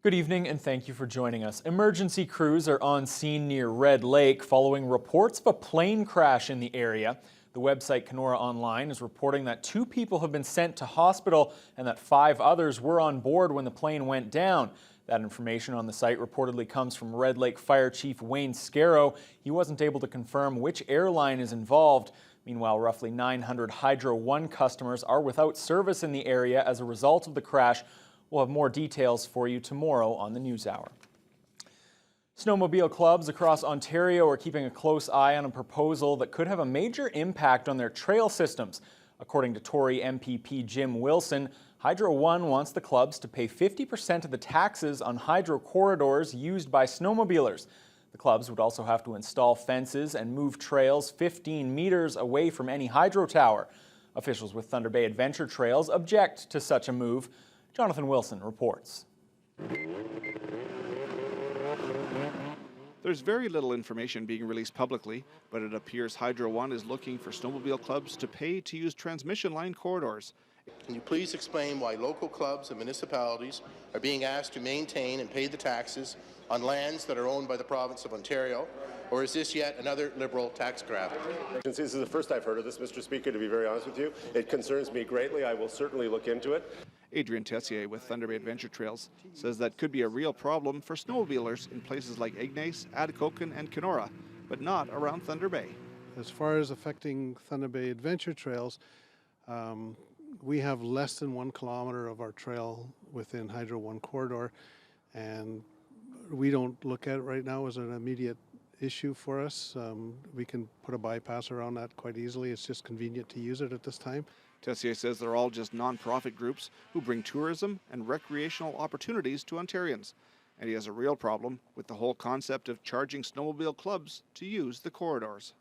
Good evening and thank you for joining us. Emergency crews are on scene near Red Lake following reports of a plane crash in the area. The website Kenora Online is reporting that 2 people have been sent to hospital and that 5 others were on board when the plane went down. That information on the site reportedly comes from Red Lake Fire Chief Wayne Scarrow. He wasn't able to confirm which airline is involved. Meanwhile, roughly 900 Hydro One customers are without service in the area as a result of the crash. We'll have more details for you tomorrow on the Newshour. Snowmobile clubs across Ontario are keeping a close eye on a proposal that could have a major impact on their trail systems. According to Tory MPP Jim Wilson, Hydro One wants the clubs to pay 50% of the taxes on hydro corridors used by snowmobilers. The clubs would also have to install fences and move trails 15 meters away from any hydro tower. Officials with Thunder Bay Adventure Trails object to such a move. Jonathan Wilson reports. There's very little information being released publicly, but it appears Hydro One is looking for snowmobile clubs to pay to use transmission line corridors. Can you please explain why local clubs and municipalities are being asked to maintain and pay the taxes on lands that are owned by the province of Ontario? Or is this yet another Liberal tax grab? This is the first I've heard of this, Mr. Speaker, to be very honest with you. It concerns me greatly. I will certainly look into it. Adrian Tessier with Thunder Bay Adventure Trails says that could be a real problem for snowmobilers in places like Ignace, Atikokan and Kenora, but not around Thunder Bay. As far as affecting Thunder Bay Adventure Trails, we have less than 1 kilometer of our trail within Hydro One corridor, and we don't look at it right now as an immediate issue for us. We can put a bypass around that quite easily. It's just convenient to use it at this time. Tessier says they're all just non-profit groups who bring tourism and recreational opportunities to Ontarians. And he has a real problem with the whole concept of charging snowmobile clubs to use the corridors.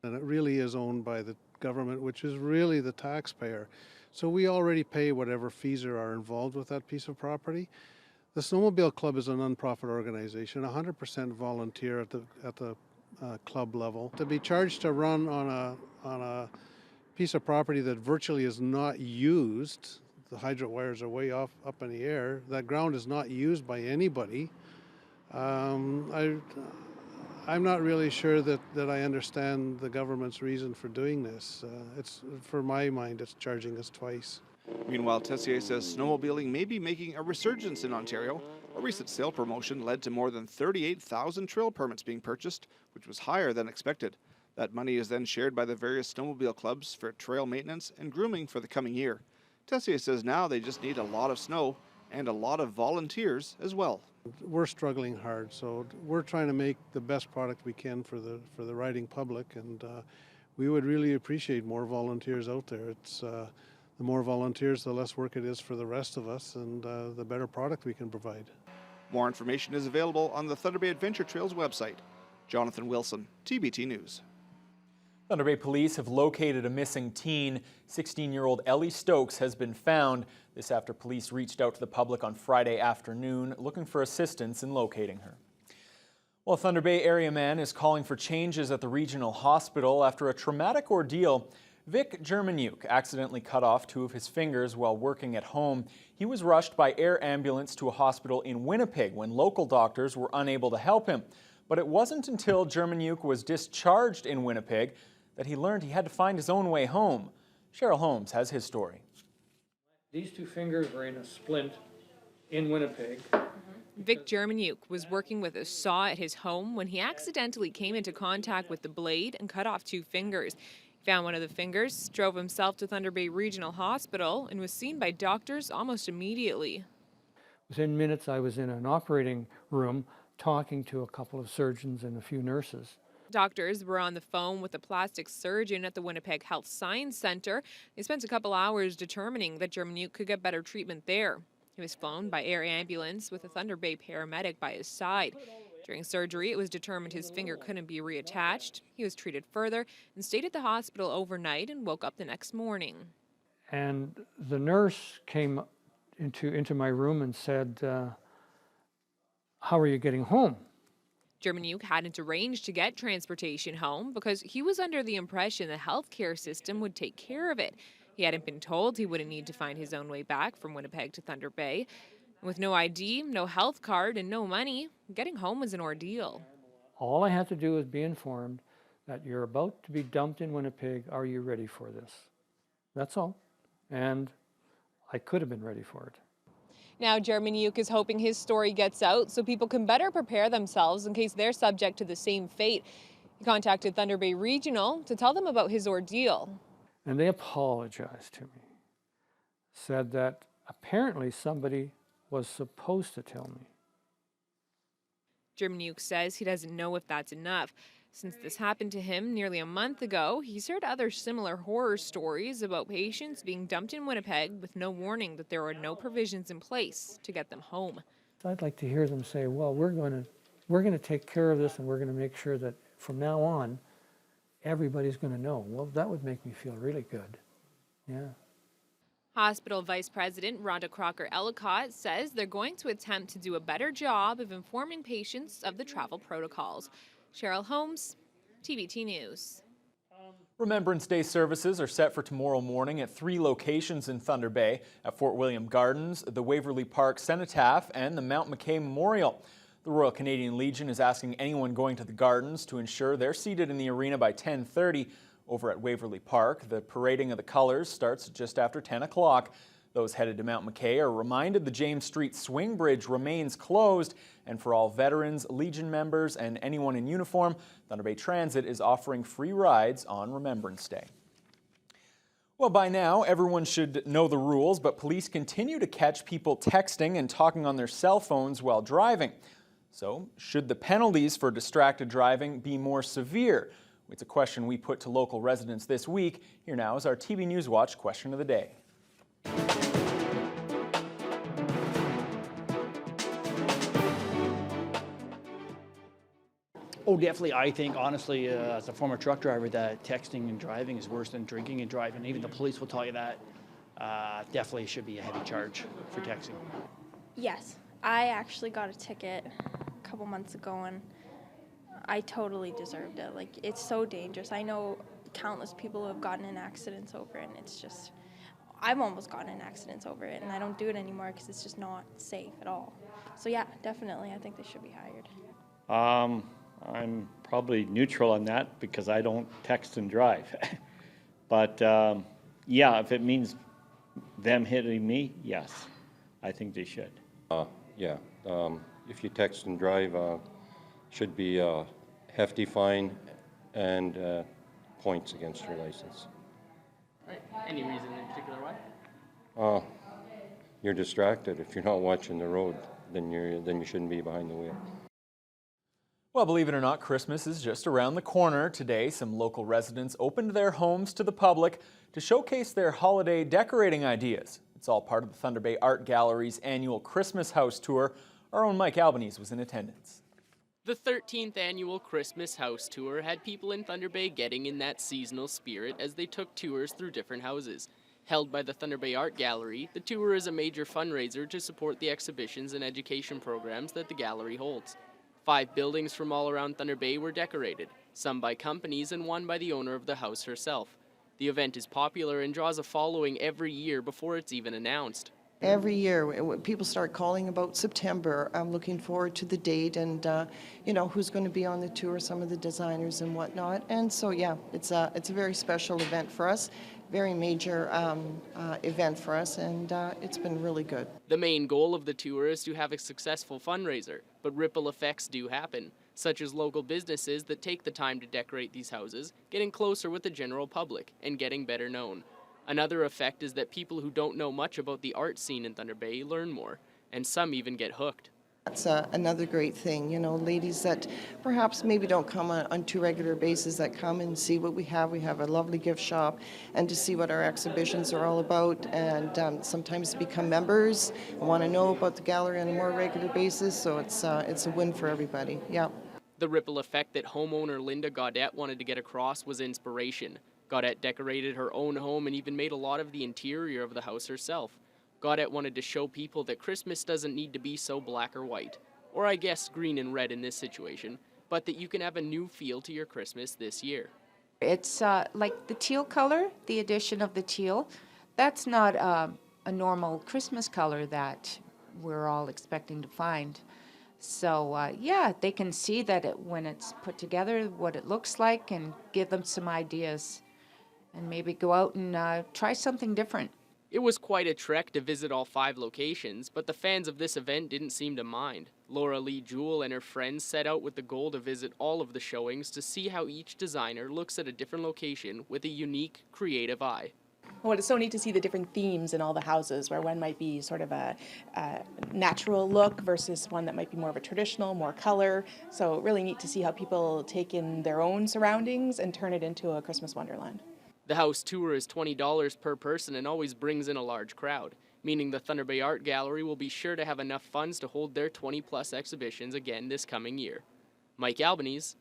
And it really is owned by the government, which is really the taxpayer. So we already pay whatever fees there are involved with that piece of property. The Snowmobile Club is a non-profit organization, 100% volunteer at the club level. To be charged to run on a piece of property that virtually is not used, the hydrant wires are way up in the air, that ground is not used by anybody. I'm not really sure that I understand the government's reason for doing this. For my mind, it's charging us twice. Meanwhile, Tessier says snowmobiling may be making a resurgence in Ontario. A recent sale promotion led to more than 38,000 trail permits being purchased, which was higher than expected. That money is then shared by the various snowmobile clubs for trail maintenance and grooming for the coming year. Tessier says now they just need a lot of snow and a lot of volunteers as well. We're struggling hard, so we're trying to make the best product we can for the riding public, and we would really appreciate more volunteers out there. The more volunteers, the less work it is for the rest of us, and the better product we can provide. More information is available on the Thunder Bay Adventure Trails website. Jonathan Wilson, TBT News. Thunder Bay police have located a missing teen. 16-year-old Ellie Stokes has been found. This after police reached out to the public on Friday afternoon looking for assistance in locating her. Well, a Thunder Bay area man is calling for changes at the regional hospital after a traumatic ordeal. Vic Germaniuk accidentally cut off 2 of his fingers while working at home. He was rushed by air ambulance to a hospital in Winnipeg when local doctors were unable to help him. But it wasn't until Germaniuk was discharged in Winnipeg that he learned he had to find his own way home. Cheryl Holmes has his story. These 2 fingers were in a splint in Winnipeg. Vic Germaniuk was working with a saw at his home when he accidentally came into contact with the blade and cut off 2 fingers. He found one of the fingers, drove himself to Thunder Bay Regional Hospital, and was seen by doctors almost immediately. Within minutes, I was in an operating room talking to a couple of surgeons and a few nurses. Doctors were on the phone with a plastic surgeon at the Winnipeg Health Science Centre. They spent a couple hours determining that Germaniuk could get better treatment there. He was flown by air ambulance with a Thunder Bay paramedic by his side. During surgery, it was determined his finger couldn't be reattached. He was treated further and stayed at the hospital overnight and woke up the next morning. And the nurse came into my room and said, "How are you getting home?" Germaniuk hadn't arranged to get transportation home because he was under the impression the healthcare system would take care of it. He hadn't been told he wouldn't need to find his own way back from Winnipeg to Thunder Bay. With no ID, no health card, and no money, getting home was an ordeal. All I had to do was be informed that you're about to be dumped in Winnipeg. Are you ready for this? That's all. And I could have been ready for it. Now, Germaniuk is hoping his story gets out so people can better prepare themselves in case they're subject to the same fate. He contacted Thunder Bay Regional to tell them about his ordeal. And they apologized to me, said that apparently somebody was supposed to tell me. Germaniuk says he doesn't know if that's enough. Since this happened to him nearly a month ago, he's heard other similar horror stories about patients being dumped in Winnipeg with no warning that there are no provisions in place to get them home. I'd like to hear them say, well, we're going to take care of this, and we're going to make sure that from now on, everybody's going to know. Well, that would make me feel really good. Yeah. Hospital Vice President Rhonda Crocker-Ellicott says they're going to attempt to do a better job of informing patients of the travel protocols. Cheryl Holmes, TBT News. Remembrance Day services are set for tomorrow morning at 3 locations in Thunder Bay, at Fort William Gardens, the Waverly Park Cenotaph, and the Mount McKay Memorial. The Royal Canadian Legion is asking anyone going to the Gardens to ensure they're seated in the arena by 10:30. Over at Waverly Park, the parading of the colors starts just after 10 o'clock. Those headed to Mount McKay are reminded the James Street Swing Bridge remains closed, and for all veterans, Legion members, and anyone in uniform, Thunder Bay Transit is offering free rides on Remembrance Day. Well, by now, everyone should know the rules, but police continue to catch people texting and talking on their cell phones while driving. So, should the penalties for distracted driving be more severe? It's a question we put to local residents this week. Here now is our TV News Watch question of the day. Oh, definitely. I think, honestly, as a former truck driver, that texting and driving is worse than drinking and driving. Even the police will tell you that. Definitely should be a heavy charge for texting. Yes, I actually got a ticket a couple months ago, and I totally deserved it. Like, it's so dangerous. I know countless people who have gotten in accidents over it, and it's just, I've almost gotten in accidents over it, and I don't do it anymore because it's just not safe at all. So yeah, definitely, I think they should be hired. I'm probably neutral on that because I don't text and drive. But yeah, if it means them hitting me, yes, I think they should. Yeah, if you text and drive, should be a hefty fine and points against your license. Right. Any reason in particular why? You're distracted. If you're not watching the road, then you shouldn't be behind the wheel. Well, believe it or not, Christmas is just around the corner. Today, some local residents opened their homes to the public to showcase their holiday decorating ideas. It's all part of the Thunder Bay Art Gallery's annual Christmas House Tour. Our own Mike Albanese was in attendance. The 13th annual Christmas House Tour had people in Thunder Bay getting in that seasonal spirit as they took tours through different houses. Held by the Thunder Bay Art Gallery, the tour is a major fundraiser to support the exhibitions and education programs that the gallery holds. 5 buildings from all around Thunder Bay were decorated, some by companies and one by the owner of the house herself. The event is popular and draws a following every year before it's even announced. Every year, when people start calling about September, I'm looking forward to the date and, you know, who's going to be on the tour, some of the designers and whatnot. And so, yeah, it's a very special event for us, very major event for us, and it's been really good. The main goal of the tour is to have a successful fundraiser, but ripple effects do happen, such as local businesses that take the time to decorate these houses, getting closer with the general public, and getting better known. Another effect is that people who don't know much about the art scene in Thunder Bay learn more, and some even get hooked. That's another great thing, you know, ladies that perhaps maybe don't come on too regular basis that come and see what we have. We have a lovely gift shop, and to see what our exhibitions are all about, and sometimes become members and want to know about the gallery on a more regular basis, so it's a win for everybody, yeah. The ripple effect that homeowner Linda Gaudette wanted to get across was inspiration. Gaudette decorated her own home and even made a lot of the interior of the house herself. Gaudette wanted to show people that Christmas doesn't need to be so black or white, or I guess green and red in this situation, but that you can have a new feel to your Christmas this year. It's like the teal color, the addition of the teal. That's not a normal Christmas color that we're all expecting to find. So yeah, they can see that when it's put together, what it looks like, and give them some ideas, and maybe go out and try something different. It was quite a trek to visit all 5 locations, but the fans of this event didn't seem to mind. Laura Lee Jewell and her friends set out with the goal to visit all of the showings to see how each designer looks at a different location with a unique, creative eye. Well, it's so neat to see the different themes in all the houses, where one might be sort of a natural look versus one that might be more of a traditional, more color. So really neat to see how people take in their own surroundings and turn it into a Christmas wonderland. The house tour is $20 per person and always brings in a large crowd, meaning the Thunder Bay Art Gallery will be sure to have enough funds to hold their 20-plus exhibitions again this coming year. Mike Albanese,